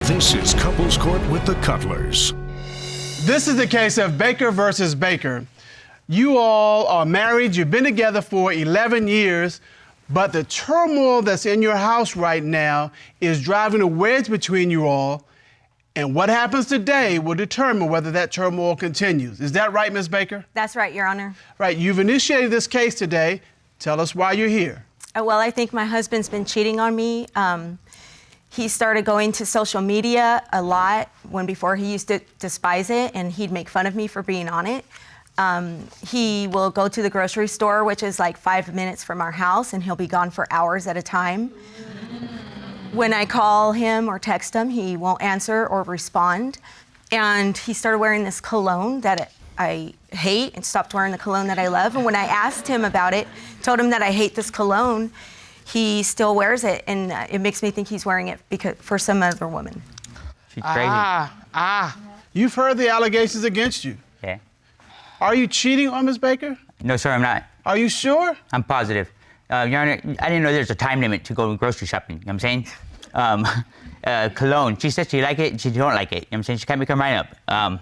This is Couples Court with the Cutlers. This is the case of Baker versus Baker. You all are married, you've been together for 11 years, but the turmoil that's in your house right now is driving a wedge between you all, and what happens today will determine whether that turmoil continues. Is that right, Ms. Baker? That's right, Your Honor. Right, you've initiated this case today. Tell us why you're here. Well, I think my husband's been cheating on me. He started going to social media a lot before he used to despise it, and he'd make fun of me for being on it. He will go to the grocery store, which is like 5 minutes from our house, and he'll be gone for hours at a time. When I call him or text him, he won't answer or respond. And he started wearing this cologne that I hate and stopped wearing the cologne that I love. And when I asked him about it, told him that I hate this cologne, he still wears it, and it makes me think he's wearing it for some other woman. She's crazy. You've heard the allegations against you. Yeah. Are you cheating on Ms. Baker? No, sir, I'm not. Are you sure? I'm positive. Your Honor, I didn't know there's a time limit to go grocery shopping, you know what I'm saying? Cologne, she says she like it, she don't like it, you know what I'm saying? She can't make her mind up.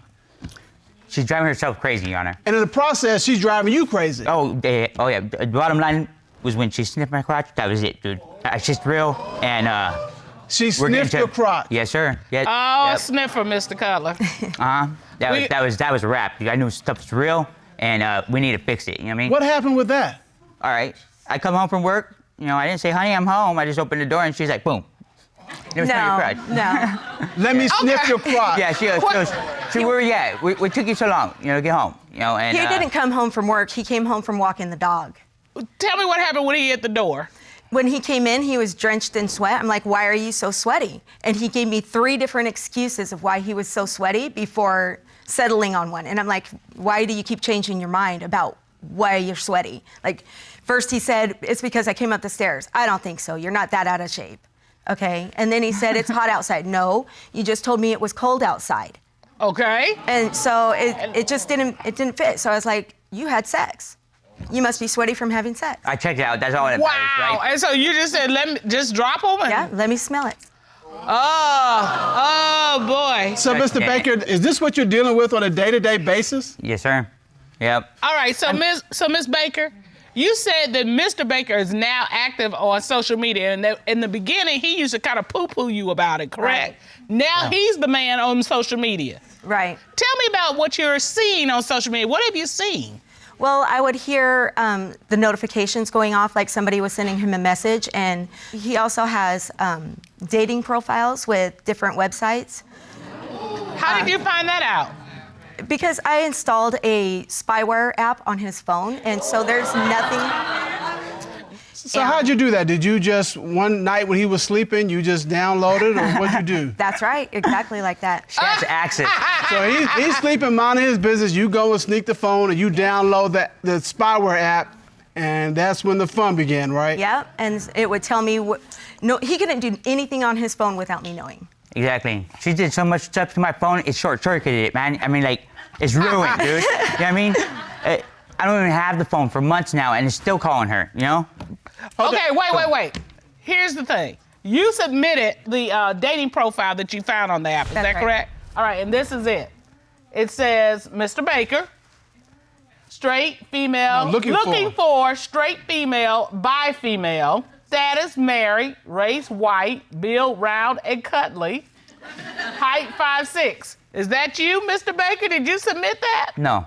She's driving herself crazy, Your Honor. And in the process, she's driving you crazy. Oh yeah. The bottom line was when she sniffed my crotch, that was it, dude. It's just real, and she sniffed your crotch? Yes, sir. Yeah, oh, yep. sniffer, Mr. Cutler. That was a wrap. I knew stuff's real, and we need to fix it, you know what I mean? What happened with that? All right, I come home from work, you know, I didn't say, honey, I'm home. I just opened the door, and she's like, boom. No. Let me sniff your crotch. Yeah, she where you at? We took you so long, you know, to get home, you know, and... He didn't come home from work. He came home from walking the dog. Tell me what happened when he hit the door. When he came in, he was drenched in sweat. I'm like, why are you so sweaty? And he gave me 3 different excuses of why he was so sweaty before settling on one. And I'm like, why do you keep changing your mind about why you're sweaty? Like, first he said, it's because I came up the stairs. I don't think so. You're not that out of shape. Okay. And then he said, it's hot outside. No, you just told me it was cold outside. Okay. And so it just didn't fit. So I was like, you had sex. You must be sweaty from having sex. I checked it out. That's all that matters, right? And so you just said, let me just drop him? Yeah, let me smell it. Oh, boy. So, Mr. Baker, is this what you're dealing with on a day-to-day basis? Yes, sir. Yep. All right, so Miss Baker, you said that Mr. Baker is now active on social media, and that in the beginning, he used to kind of poo-poo you about it, correct? Right. Now he's the man on social media. Right. Tell me about what you're seeing on social media. What have you seen? Well, I would hear the notifications going off, like somebody was sending him a message, and he also has dating profiles with different websites. How did you find that out? Because I installed a spyware app on his phone, and so there's nothing... So how'd you do that? Did you just, one night when he was sleeping, you just downloaded, or what'd you do? That's right, exactly like that. She has access. So he's sleeping, minding his business, you go and sneak the phone, and you download the spyware app, and that's when the fun began, right? Yeah, and it would tell me, no, he couldn't do anything on his phone without me knowing. Exactly. She did so much stuff to my phone, it short-circuited it, man. I mean, like, it's ruined, dude. You know what I mean? I don't even have the phone for months now, and it's still calling her, you know? Okay, wait. Here's the thing. You submitted the dating profile that you found on the app. Is that correct? All right, and this is it. It says, Mr. Baker, straight female, looking for straight female, bi female, status married, race white, build round and cuddly, height 5'6". Is that you, Mr. Baker? Did you submit that? No.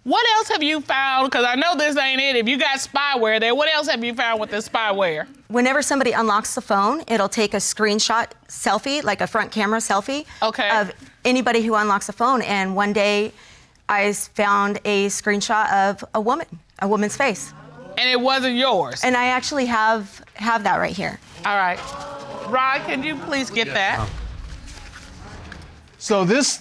What else have you found? Because I know this ain't it. If you got spyware there, what else have you found with this spyware? Whenever somebody unlocks the phone, it'll take a screenshot selfie, like a front camera selfie, of anybody who unlocks the phone. And one day, I found a screenshot of a woman's face. And it wasn't yours? And I actually have that right here. All right. Ron, can you please get that? So this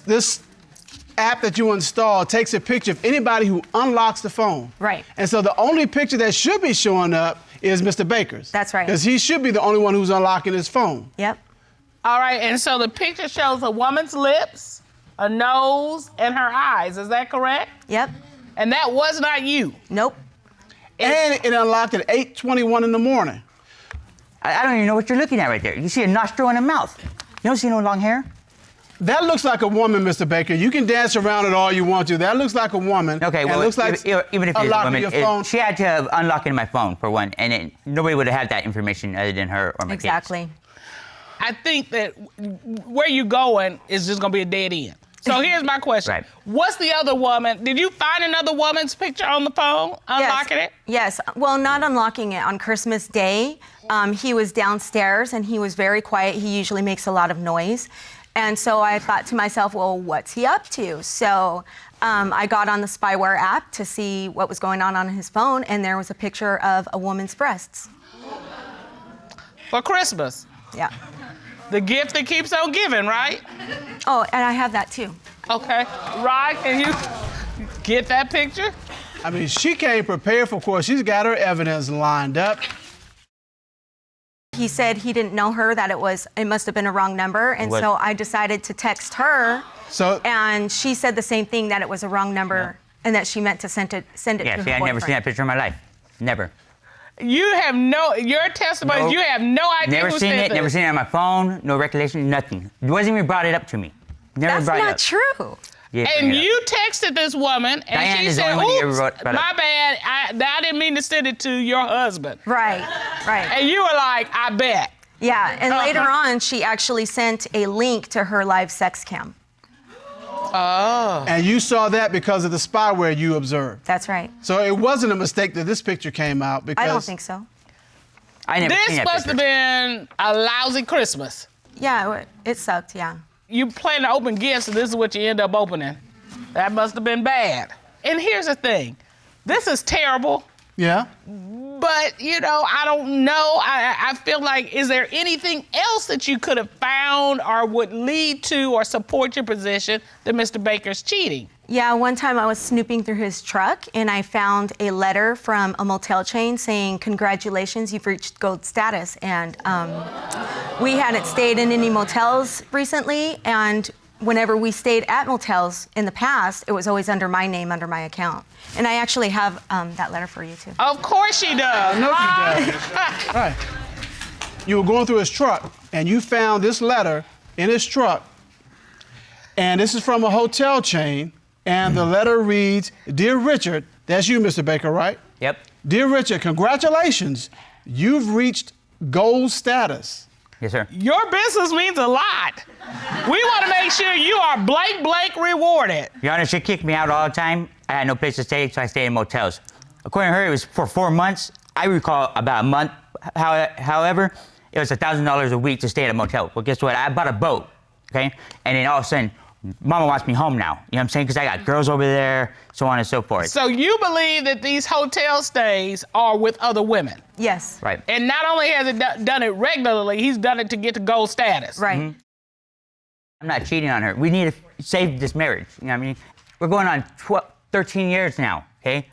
app that you install takes a picture of anybody who unlocks the phone. Right. And so the only picture that should be showing up is Mr. Baker's. That's right. Because he should be the only one who's unlocking his phone. Yep. All right, and so the picture shows a woman's lips, a nose, and her eyes. Is that correct? Yep. And that was not you? Nope. And it unlocked at 8:21 in the morning. I don't even know what you're looking at right there. You see a nostril and a mouth. You don't see no long hair? That looks like a woman, Mr. Baker. You can dance around it all you want to. That looks like a woman. Okay, And well, it looks like even if a it's a lock woman, of your phone. she had to have unlocking my phone for one, and nobody would have had that information other than her or my kids. Exactly. I think that where you going is just gonna be a dead end. So here's my question. Right. What's the other woman? Did you find another woman's picture on the phone, unlocking it? Yes. Well, not unlocking it. On Christmas Day, he was downstairs and he was very quiet. He usually makes a lot of noise. And so I thought to myself, well, what's he up to? So I got on the spyware app to see what was going on his phone, and there was a picture of a woman's breasts. For Christmas. Yeah. The gift that keeps on giving, right? Oh, and I have that too. Okay. Rod, can you get that picture? I mean, she came prepared for court. She's got her evidence lined up. He said he didn't know her, that it must have been a wrong number, and so I decided to text her. And she said the same thing, that it was a wrong number, and that she meant to send it to her Yeah, see, I've never seen that picture in my life. Never. You have your testimony, Nope. you have no idea Never who seen said it, this. never seen it on my phone, no recollection, nothing. It wasn't even brought it up to me. Never That's brought it not up. true. Yeah, And bring it up. you texted this woman, and Diane she is the said, only one you oops, ever brought my up. bad, I didn't mean to send it to your husband. Right. And you were like, I bet. Yeah, and later on, she actually sent a link to her live sex cam. Oh. And you saw that because of the spyware you observed. That's right. So it wasn't a mistake that this picture came out because... I don't think so. I never seen This that must have picture. been a lousy Christmas. Yeah, it sucked, yeah. You plan to open gifts, and this is what you end up opening. That must have been bad. And here's the thing. This is terrible, Yeah? but, I don't know. I feel like, is there anything else that you could have found or would lead to or support your position that Mr. Baker's cheating? Yeah, one time I was snooping through his truck and I found a letter from a motel chain saying, congratulations, you've reached gold status. And we hadn't stayed in any motels recently, and whenever we stayed at motels in the past, it was always under my name, under my account. And I actually have that letter for you too. Of course she does. No, she doesn't. Right. You were going through his truck, and you found this letter in his truck, and this is from a hotel chain, and the letter reads, Dear Richard, that's you, Mr. Baker, right? Yep. Dear Richard, congratulations. You've reached gold status. Yes, sir. Your business means a lot. We want to make sure you are blank rewarded. Your Honor, she kicked me out all the time. I had no place to stay, so I stayed in motels. According to her, it was for 4 months. I recall about a month. However, it was $1,000 a week to stay at a motel. Well, guess what? I bought a boat, okay? And then all of a sudden, Mama wants me home now. You know what I'm saying? Because I got girls over there, so on and so forth. So you believe that these hotel stays are with other women? Yes. Right. And not only has he done it regularly, he's done it to get to gold status. Right. Mm-hmm. I'm not cheating on her. We need to save this marriage. You know what I mean? We're going on 13 years now, okay?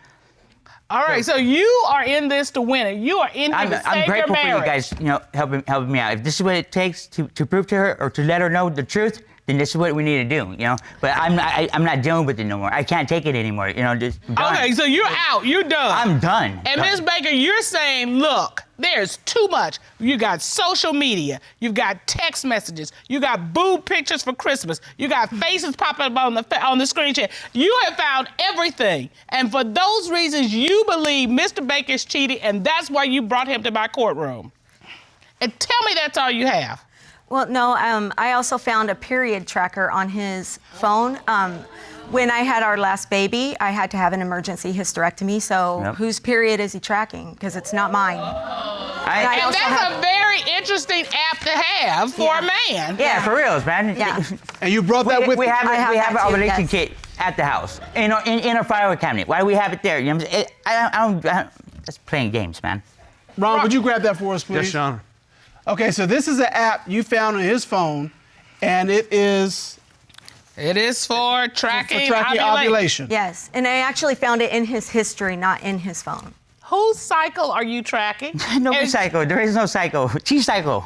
All right, so you are in this to win it. You are in here to I'm save your grateful for you marriage. guys, helping me out. If this is what it takes to prove to her or to let her know the truth, then this is what we need to do, But I'm not dealing with it no more. I can't take it anymore, just done. Okay, so you're out. You're done. I'm done. And Ms. Baker, you're saying, look, there's too much. You got social media. You've got text messages. You got boob pictures for Christmas. You got faces popping up on the screen chat. You have found everything. And for those reasons, you believe Mr. Baker's cheating, and that's why you brought him to my courtroom. And tell me that's all you have. Well, no, I also found a period tracker on his phone. When I had our last baby, I had to have an emergency hysterectomy, so Yep. whose period is he tracking? Because it's not mine. I And also that's have- a very interesting app to have for a man. Yeah, for reals, man. Yeah. And you brought that with we you. have I have we have that our too, ovulation yes. kit at the house in our file cabinet. Why do we have it there? You know what I'm saying? I don't. That's playing games, man. Ron, would you grab that for us, please? Yes, Your Honor. Okay, so this is an app you found on his phone, and it is It is for tracking, for tracking ovulation. Yes, and I actually found it in his history, not in his phone. Whose cycle are you tracking? No And- psycho. There is no psycho. T-psycho.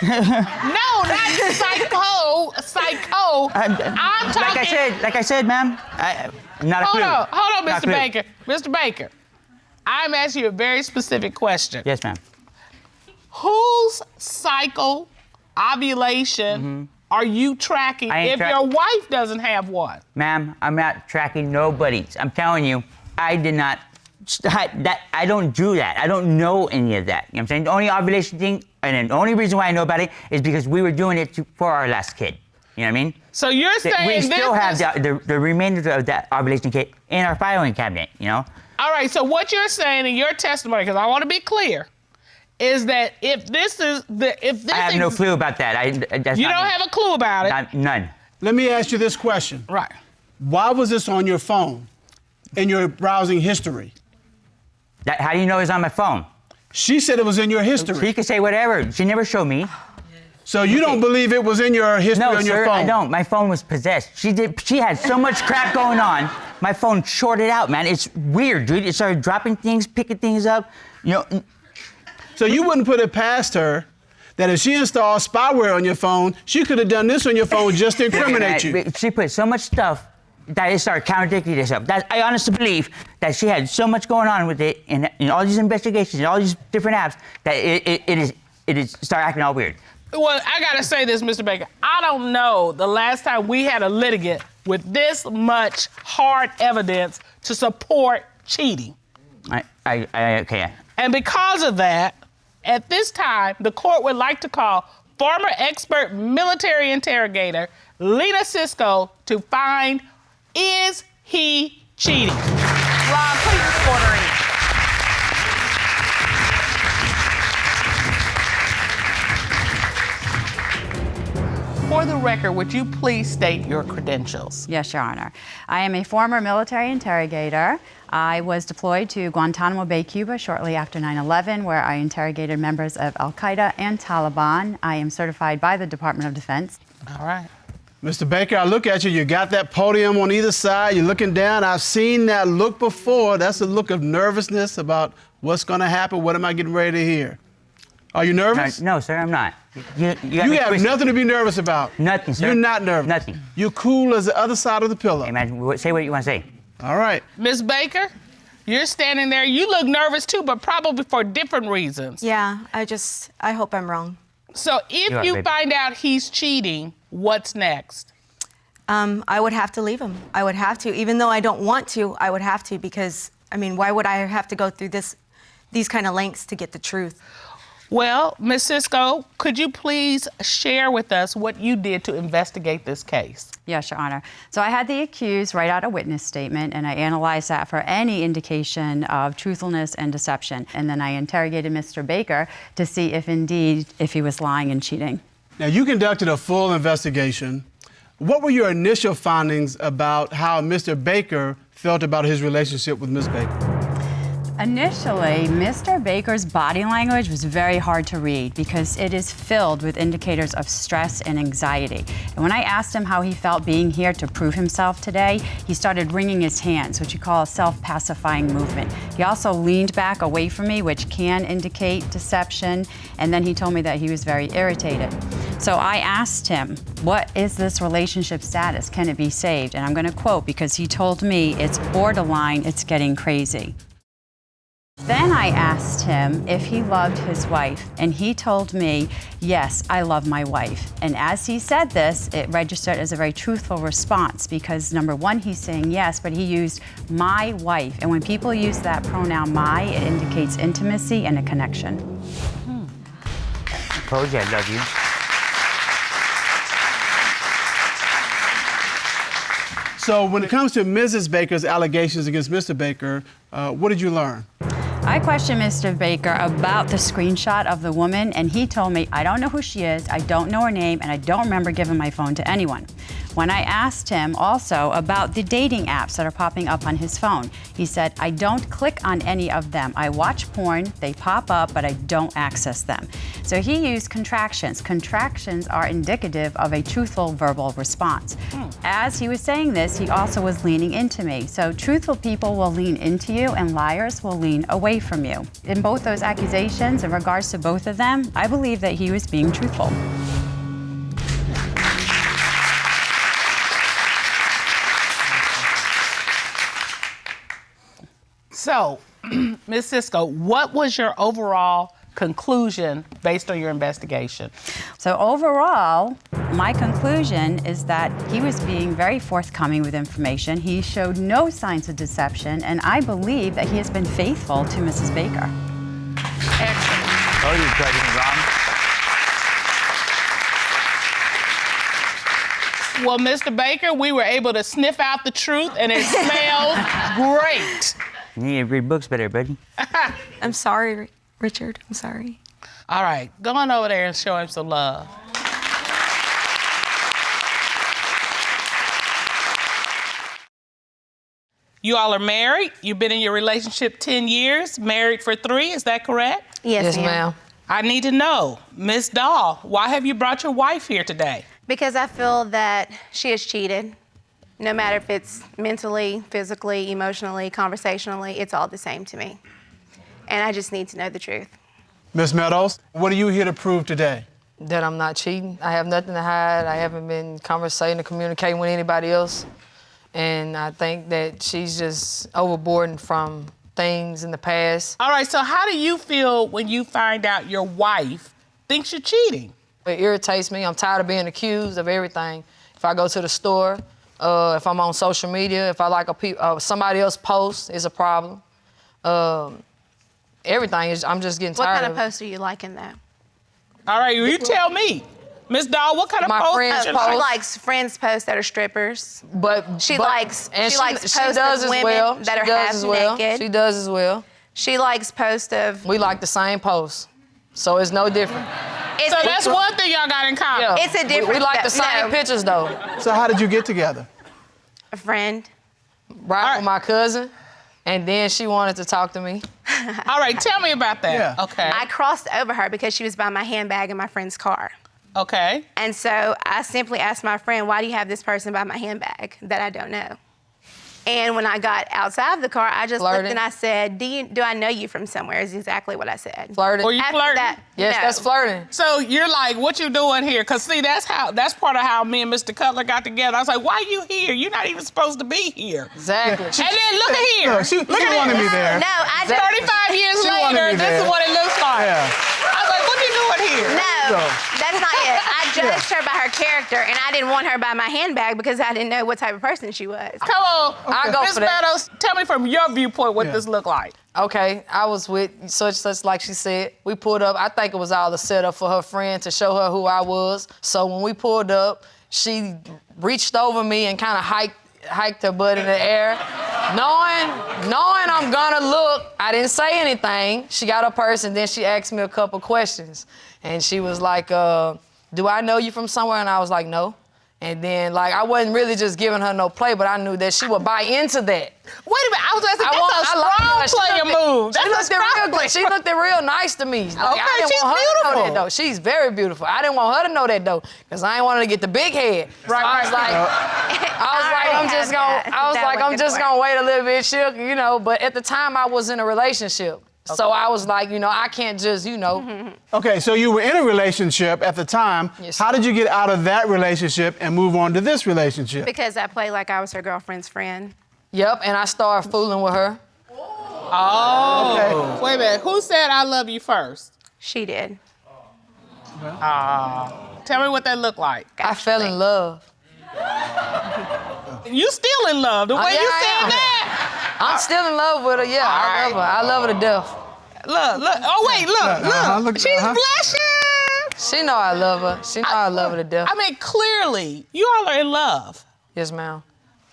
No, not psycho. Psycho. I'm talking. Like I said, ma'am. Not a clue. Hold on, Not a Mr. clue. Baker. Mr. Baker, I'm asking you a very specific question. Yes, ma'am. Whose cycle ovulation are you tracking if your wife doesn't have one? Ma'am, I'm not tracking nobody's. I'm telling you, I did not. I don't do that. I don't know any of that. You know what I'm saying? The only ovulation thing, and the only reason why I know about it is because we were doing it for our last kid. You know what I mean? So you're saying we still have the remainder of that ovulation kit in our filing cabinet, you know? All right, so what you're saying in your testimony, because I want to be clear, is that if this is I have no clue about that. You don't have a clue about it. None. Let me ask you this question. Right. Why was this on your phone in your browsing history? How do you know it's on my phone? She said it was in your history. She could say whatever. She never showed me. So you don't believe it was in your history on your phone? No, sir, I don't. My phone was possessed. She had so much crap going on. My phone shorted out, man. It's weird, dude. It started dropping things, picking things up. You know. So you wouldn't put it past her that if she installed spyware on your phone, she could have done this on your phone just to incriminate you. She put so much stuff that it started contradicting itself. I honestly believe that she had so much going on with it in all these investigations and all these different apps that it is started acting all weird. Well, I gotta say this, Mr. Baker. I don't know the last time we had a litigant with this much hard evidence to support cheating. Okay. And because of that, at this time, the court would like to call former expert military interrogator Lena Sisco to find, is he cheating? Ron, please order in. For the record, would you please state your credentials? Yes, Your Honor. I am a former military interrogator. I was deployed to Guantanamo Bay, Cuba shortly after 9/11, where I interrogated members of Al-Qaeda and Taliban. I am certified by the Department of Defense. All right. Mr. Baker, I look at you. You got that podium on either side. You're looking down. I've seen that look before. That's a look of nervousness about what's going to happen. What am I getting ready to hear? Are you nervous? No, sir, I'm not. You have nothing to be nervous about. Nothing, sir. You're not nervous. Nothing. You're cool as the other side of the pillow. Hey, man, say what you want to say. All right. Ms. Baker, you're standing there. You look nervous too, but probably for different reasons. Yeah, I hope I'm wrong. So if you find out he's cheating, what's next? I would have to leave him. I would have to, even though I don't want to, I would have to because, I mean, why would I have to go through these kind of lengths to get the truth? Well, Ms. Sisco, could you please share with us what you did to investigate this case? Yes, Your Honor. So I had the accused write out a witness statement, and I analyzed that for any indication of truthfulness and deception. And then I interrogated Mr. Baker to see if he was lying and cheating. Now, you conducted a full investigation. What were your initial findings about how Mr. Baker felt about his relationship with Ms. Baker? Initially, Mr. Baker's body language was very hard to read because it is filled with indicators of stress and anxiety. And when I asked him how he felt being here to prove himself today, he started wringing his hands, which you call a self-pacifying movement. He also leaned back away from me, which can indicate deception, and then he told me that he was very irritated. So I asked him, what is this relationship status? Can it be saved? And I'm going to quote because he told me it's borderline, it's getting crazy. Then I asked him if he loved his wife, and he told me, yes, I love my wife. And as he said this, it registered as a very truthful response because, number one, he's saying yes, but he used my wife. And when people use that pronoun my, it indicates intimacy and a connection. I told you I love you. So when it comes to Mrs. Baker's allegations against Mr. Baker, what did you learn? I questioned Mr. Baker about the screenshot of the woman, and he told me, I don't know who she is, I don't know her name, and I don't remember giving my phone to anyone. When I asked him also about the dating apps that are popping up on his phone, he said, I don't click on any of them. I watch porn, they pop up, but I don't access them. So he used contractions. Contractions are indicative of a truthful verbal response. As he was saying this, he also was leaning into me. So truthful people will lean into you and liars will lean away from you. In both those accusations, in regards to both of them, I believe that he was being truthful. So, Ms. Sisco, what was your overall conclusion based on your investigation? So overall, my conclusion is that he was being very forthcoming with information. He showed no signs of deception, and I believe that he has been faithful to Mrs. Baker. Excellent. Oh, you're President Ron. Well, Mr. Baker, we were able to sniff out the truth, and it smells great. You need to read books better, buddy. I'm sorry, Richard. I'm sorry. All right, go on over there and show him some love. You all are married. You've been in your relationship 10 years, married for 3, is that correct? Yes, ma'am. I need to know, Miss Dahl, why have you brought your wife here today? Because I feel that she has cheated. No matter if it's mentally, physically, emotionally, conversationally, it's all the same to me. And I just need to know the truth. Ms. Meadows, what are you here to prove today? That I'm not cheating. I have nothing to hide. I haven't been conversating or communicating with anybody else. And I think that she's just overboard from things in the past. All right, so how do you feel when you find out your wife thinks you're cheating? It irritates me. I'm tired of being accused of everything. If I go to the store, if I'm on social media, if I like somebody else post, it's a problem. Everything is, I'm just getting tired What kind of of it. posts are you liking, though? All right, you tell me. Miss Dahl, what kind of My posts friends you She like? likes friends posts that are strippers. She likes does posts as of women well. that She are does half as well. naked. She does as well. She likes posts of... We like the same posts, so it's no different. So that's one thing y'all got in common. Yeah. It's a different... We like the same no, pictures though. So how did you get together? A friend. Right with my cousin, and then she wanted to talk to me. All right, tell me about that. Yeah. Okay. I crossed over her because she was by my handbag in my friend's car. Okay. And so I simply asked my friend, why do you have this person by my handbag that I don't know? And when I got outside of the car, I just Flirting. looked and I said, do I know you from somewhere? Is exactly what I said. Flirting. Or you After flirting? that, Yes, no. that's flirting. So you're like, what you doing here? Because see, that's part of how me and Mr. Cutler got together. I was like, why are you here? You're not even supposed to be here. Exactly. And then look at here. No, she wanted me there. No, I just... 35 years She wanted later, me this there. is what it looks like. Yeah. I was like, what are you doing here? No, that's not it. I judged her by her character, and I didn't want her by my handbag because I didn't know what type of person she was. Come on. I go Miss for that. Meadows, tell me from your viewpoint what Yeah. this looked like. Okay, I was with such like she said. We pulled up. I think it was all a setup for her friend to show her who I was. So when we pulled up, she reached over me and kind of hiked her butt in the air. Knowing I'm gonna look, I didn't say anything. She got her purse and then she asked me a couple questions. And she was like, do I know you from somewhere? And I was like, no. And then, like, I wasn't really just giving her no play, but I knew that she would buy into that. Wait a minute, I was gonna say, that's a strong player move. She looked real nice to me. Like, I didn't she's want her to know beautiful. that, though. She's very beautiful. I didn't want her to know that, though, because I didn't want her to get the big head. Right, So I was like, I'm just gonna wait a little bit, you know. But at the time, I was in a relationship. So I was like, I can't just, Okay, so you were in a relationship at the time. Yes, How sir. did you get out of that relationship and move on to this relationship? Because I played like I was her girlfriend's friend. Yep, and I started fooling with her. Oh. Okay. Wait a minute, who said I love you first? She did. Tell me what that looked like. I fell in love. You still in love, the way yeah, you I said am. that. I'm still in love with her, yeah. I love her. I love her to death. Look. Oh, wait, look. Look, She's uh-huh. blushing. She know I love her. She know I love her to death. I mean, clearly, you all are in love. Yes, ma'am.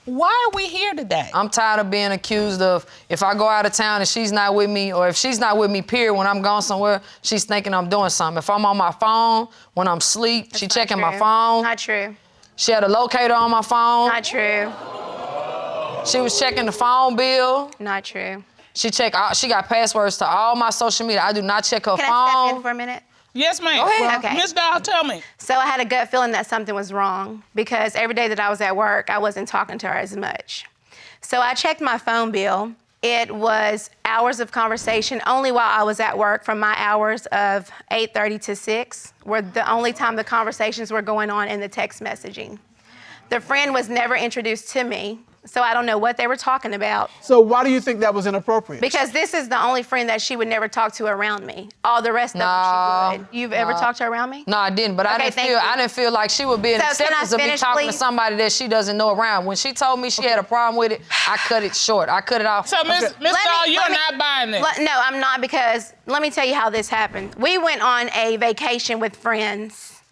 Why are we here today? I'm tired of being accused of if I go out of town and she's not with me, or if she's not with me, period, when I'm gone somewhere, she's thinking I'm doing something. If I'm on my phone, when I'm asleep, she That's not checking my true. phone. Not true. She had a locator on my phone. Not true. She was checking the phone bill. Not true. She got passwords to all my social media. I do not check her Can I step in phone. for a minute? Yes, ma'am. Go ahead. Okay. Miss Dahl, tell me. So I had a gut feeling that something was wrong because every day that I was at work, I wasn't talking to her as much. So I checked my phone bill. It was hours of conversation only while I was at work, from my hours of 8:30 to 6, were the only time the conversations were going on in the text messaging. The friend was never introduced to me. So I don't know what they were talking about. So why do you think that was inappropriate? Because this is the only friend that she would never talk to around me. All the rest of them she would. You've ever talked to her around me? No, I didn't. But Okay, I didn't feel like she would be an So can I acceptance of me finish, talking to please? somebody that she doesn't know around. When she told me she had a problem with it, I cut it short. I cut it off. So, Miss Dahl, you're not buying this. No, I'm not, because let me tell you how this happened. We went on a vacation with friends.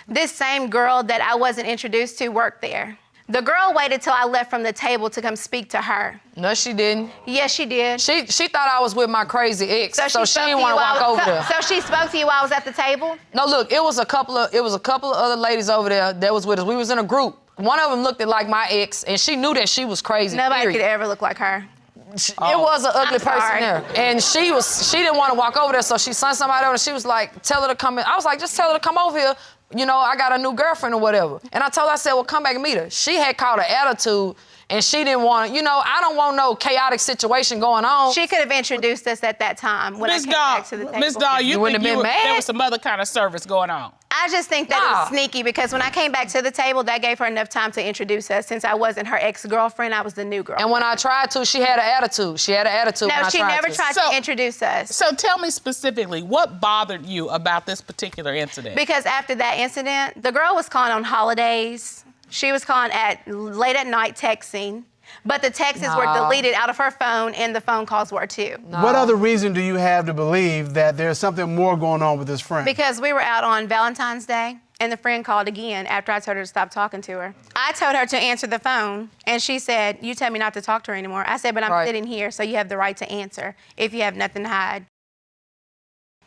This same girl that I wasn't introduced to worked there. The girl waited till I left from the table to come speak to her. No, she didn't. Yes, she did. She thought I was with my crazy ex, so she spoke didn't to want you to walk while- over there. So she spoke to you while I was at the table? No, look, it was a couple of other ladies over there that was with us. We was in a group. One of them looked like my ex, and she knew that she was crazy. Nobody period. could ever look like her. It was an ugly person sorry. there. And she didn't want to walk over there, so she sent somebody over and she was like, tell her to come in. I was like, just tell her to come over here. You know, I got a new girlfriend or whatever. And I told her, I said, well, come back and meet her. She had caught an attitude and she didn't want to, I don't want no chaotic situation going on. She could have introduced us at that time when I came back to the table. Miss Dahl, you wouldn't think have been mad? there was some other kind of service going on? I just think that it was sneaky, because when I came back to the table, that gave her enough time to introduce us. Since I wasn't her ex-girlfriend, I was the new girl. And when I tried to, she had an attitude. She had an attitude when No, I she tried never to. tried to introduce us. So tell me specifically, what bothered you about this particular incident? Because after that incident, the girl was calling on holidays. She was calling late at night texting. But the texts were deleted out of her phone, and the phone calls were too. What other reason do you have to believe that there's something more going on with this friend? Because we were out on Valentine's Day, and the friend called again after I told her to stop talking to her. I told her to answer the phone, and she said, you tell me not to talk to her anymore. I said, but I'm sitting here, so you have the right to answer if you have nothing to hide.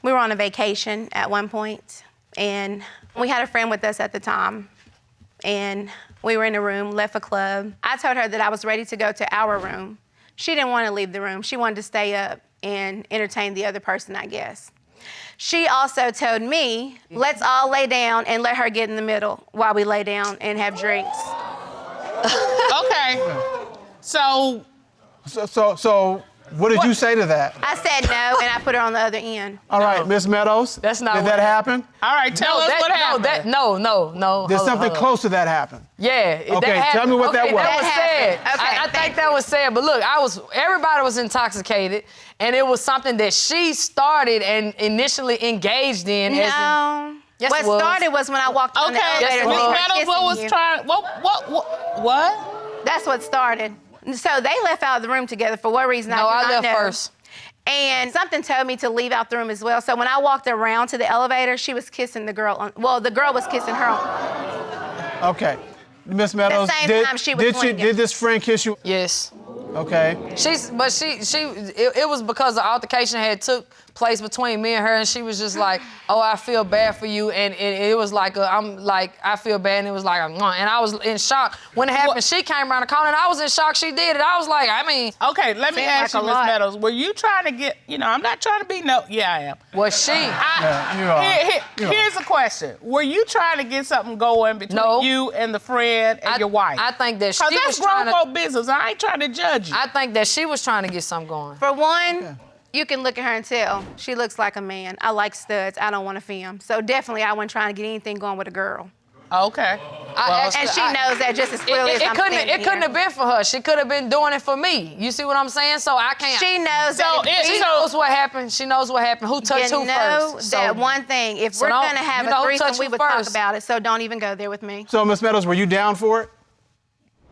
We were on a vacation at one point, and we had a friend with us at the time, and we were in a room, left a club. I told her that I was ready to go to our room. She didn't want to leave the room. She wanted to stay up and entertain the other person, I guess. She also told me, let's all lay down and let her get in the middle while we lay down and have drinks. Okay. So what did you say to that? I said no, and I put her on the other end. All right, Miss Meadows. That's not Did what that happen? all right, tell us what happened. No. Did something close to that happen? Yeah. Okay, tell me what that was. That was said. Okay, I think that was said. But look, everybody was intoxicated, and it was something that she started and initially engaged in. No. Yes, what it was. started was when I walked on the Okay, elevator. Miss and they Meadows, started what was kissing you. trying? What? That's what started. So they left out of the room together for what reason? No, I I do not left know. first. And something told me to leave out the room as well. So when I walked around to the elevator, she was kissing the girl. The girl was kissing her. Okay. Miss Meadows, same time she was swinging. did this friend kiss you? Yes. Okay. It was because the altercation had took place between me and her, and she was just like, oh, I feel bad for you, and it was like, I feel bad, and it was like, and I was in shock. When it happened, she came around the corner, and I was in shock she did it. I was like, Okay, let me ask you, Miss Meadows, were you trying to get, I'm not trying to be yeah, I am. was she? Here's the question. Were you trying to get something going between you and the friend and your wife? I think that she was that's trying grown folk business. I ain't trying to judge you. I think that she was trying to get something going. For one, you can look at her and tell she looks like a man. I like studs. I don't want to film. So definitely I wasn't trying to get anything going with a girl. Okay. And she knows that just as clearly as I'm standing It couldn't have been for her. She could have been doing it for me. You see what I'm saying? So I can't. She knows She knows what happened. She knows what happened. Who touched who first? That one thing. If we're going to have a threesome, we would talk about it. So don't even go there with me. So, Miss Meadows, were you down for it?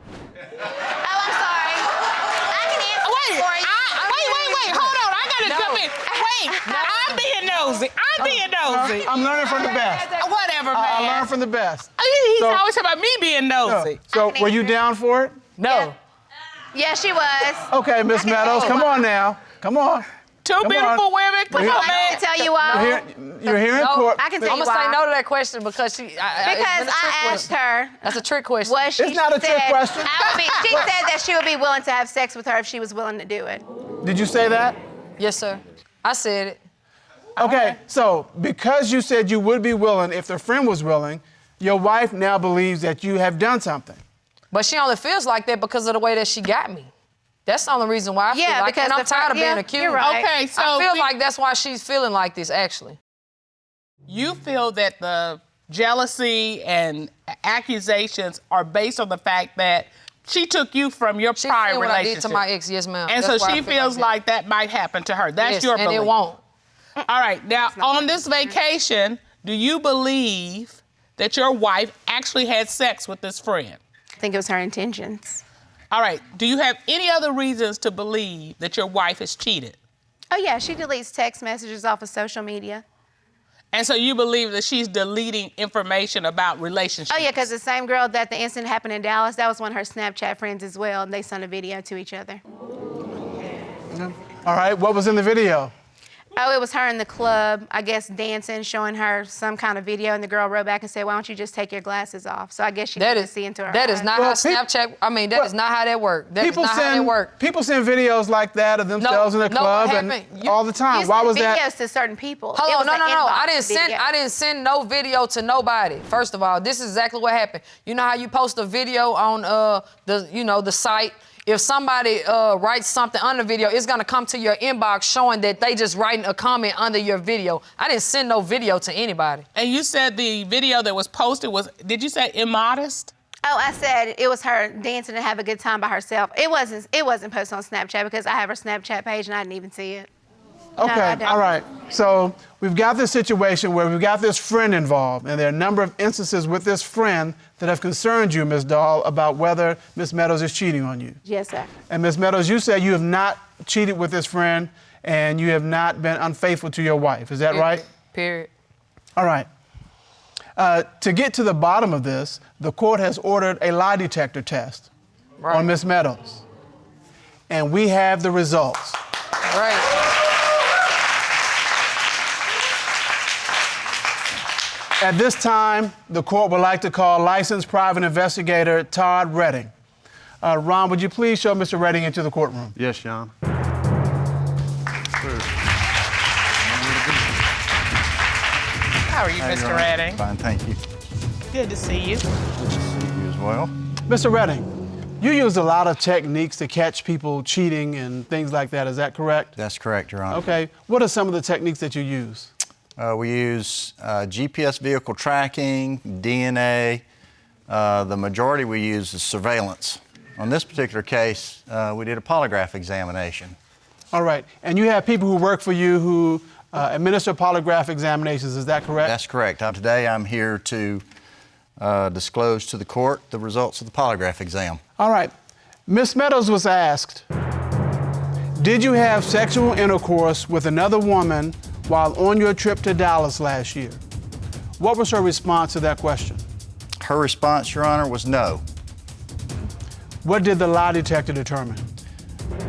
Oh, I'm sorry. I can answer Wait, for you. wait. Hold on. I got to jump in. Wait, I'm being nosy. I'm learning from the best. Whatever, man. I learned from the best. He's always talking about me being nosy. So, were you down for it? No. Yeah, she was. Okay, Miss Meadows, come on now. Come on. Two beautiful women. Come on, I man. can tell you why. You're here in court. I can tell I'm you gonna say why. no to that question because Because I asked her. That's a trick question. What she It's not a trick said, question. she said that she would be willing to have sex with her if she was willing to do it. Did you say that? Yes, sir. I said it. Okay, so because you said you would be willing if the friend was willing, your wife now believes that you have done something. But she only feels like that because of the way that she got me. That's the only reason why I feel like that. And I'm tired of being accused. You're right. Okay, so I feel like that's why she's feeling like this, actually. you feel that the jealousy and accusations are based on the fact that She took you from your She prior did what I relationship. did to my ex, yes, ma'am. And That's so why I she feel feels that. like that might happen to her. That's Yes, your and belief. it won't. All right, now on this vacation, do you believe that your wife actually had sex with this friend? I think it was her intentions. All right, do you have any other reasons to believe that your wife has cheated? Oh, yeah, she deletes text messages off of social media. And so you believe that she's deleting information about relationships? Oh, yeah, because the same girl that the incident happened in Dallas, that was one of her Snapchat friends as well, and they sent a video to each other. All right, what was in the video? Oh, it was her in the club, I guess, dancing, showing her some kind of video, and the girl wrote back and said, why don't you just take your glasses off? So I guess she couldn't see into her That eyes. is not Well, how Snapchat, I mean, that is not how that works. That is not how that works. People send videos like that of themselves in a club what and happened? all the time. You Why send was that? videos to certain people. It Hold was on, an no. inbox I video. didn't send no video to nobody. First of all, this is exactly what happened. You know how you post a video on the site? If somebody writes something on the video, it's gonna come to your inbox showing that they just writing a comment under your video. I didn't send no video to anybody. And you said the video that was posted was, did you say immodest? Oh, I said it was her dancing and have a good time by herself. It wasn't posted on Snapchat because I have her Snapchat page and I didn't even see it. No, I Okay, don't. all right. So we've got this situation where we've got this friend involved, and there are a number of instances with this friend that have concerned you, Ms. Dahl, about whether Ms. Meadows is cheating on you. Yes, sir. And Ms. Meadows, you said you have not cheated with this friend and you have not been unfaithful to your wife. Is that right? Period. All right. To get to the bottom of this, the court has ordered a lie detector test on Ms. Meadows. And we have the results. Right. At this time, the court would like to call licensed private investigator Todd Redding. Ron, would you please show Mr. Redding into the courtroom? Yes, John. How are you, Mr. Redding? Fine, thank you. Good to see you. Good to see you as well. Mr. Redding, you use a lot of techniques to catch people cheating and things like that. Is that correct? That's correct, Your Honor. Okay. What are some of the techniques that you use? We use GPS vehicle tracking, DNA. The majority we use is surveillance. On this particular case, we did a polygraph examination. All right. And you have people who work for you who administer polygraph examinations. Is that correct? That's correct. Today I'm here to disclose to the court the results of the polygraph exam. All right. Ms. Meadows was asked, did you have sexual intercourse with another woman while on your trip to Dallas last year? What was her response to that question? Her response, Your Honor, was no. What did the lie detector determine?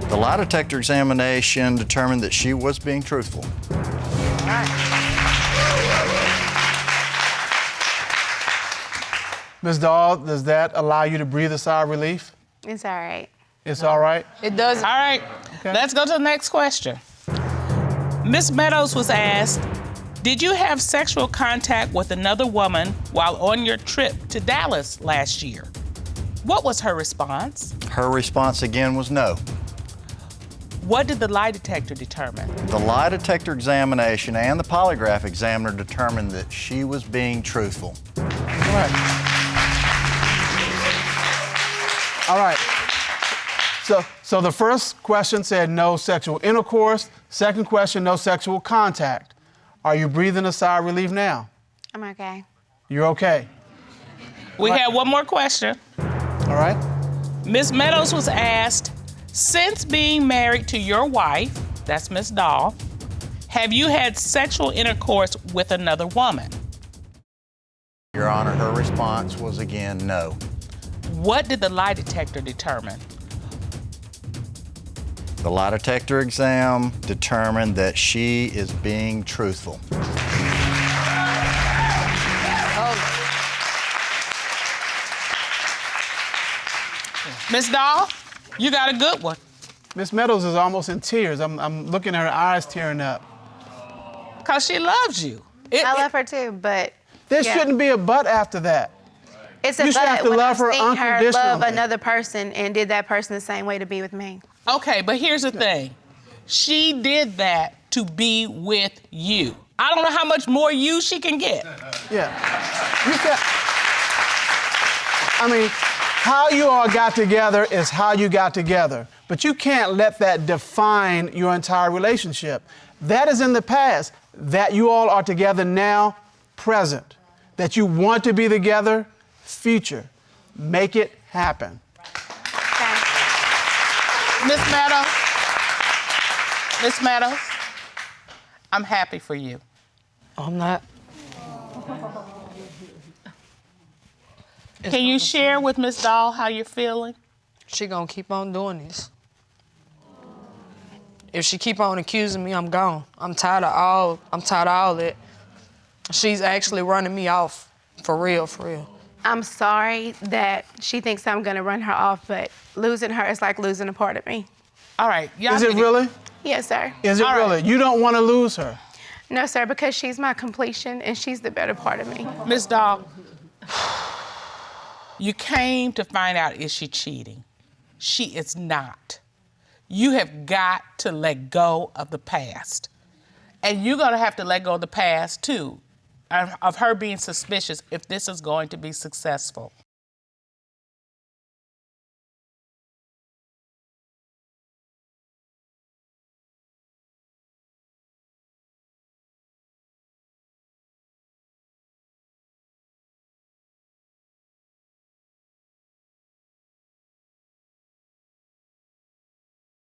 The lie detector examination determined that she was being truthful. Ms. Dahl, does that allow you to breathe a sigh of relief? It's all right. It's all right? It does. All right, let's go to the next question. Ms. Meadows was asked, did you have sexual contact with another woman while on your trip to Dallas last year? What was her response? Her response again was no. What did the lie detector determine? The lie detector examination and the polygraph examiner determined that she was being truthful. All right. All right. So the first question said no sexual intercourse. Second question, no sexual contact. Are you breathing a sigh of relief now? I'm okay. You're okay. We have one more question. All right. Ms. Meadows was asked, since being married to your wife, that's Ms. Dahl, have you had sexual intercourse with another woman? Your Honor, her response was again no. What did the lie detector determine? The lie detector exam determined that she is being truthful. Ms. Dahl, you got a good one. Ms. Meadows is almost in tears. I'm looking at her eyes tearing up. Because she loves you. I love her too, but There yeah. shouldn't be a but after that. It's a You should but have to when love her I've seen her love unconditionally. another person and did that person the same way to be with me. Okay, but here's the thing. She did that to be with you. I don't know how much more you she can get. Yeah. You can, I mean, How you all got together is how you got together, but you can't let that define your entire relationship. That is in the past. That you all are together now, present. That you want to be together, future. Make it happen. Miss Meadows, Miss Meadows, I'm happy for you. I'm not. Can you share with Miss Dahl how you're feeling? She gonna keep on doing this. If she keep on accusing me, I'm gone. I'm tired of all that. She's actually running me off, for real, for real. I'm sorry that she thinks I'm gonna run her off, but losing her is like losing a part of me. All right, y'all. Is it really? Yes, sir. Is it All really? right. You don't want to lose her. No, sir, because she's my completion and she's the better part of me. Miss Dahl, you came to find out, is she cheating? She is not. You have got to let go of the past. And you're gonna have to let go of the past too, of her being suspicious if this is going to be successful.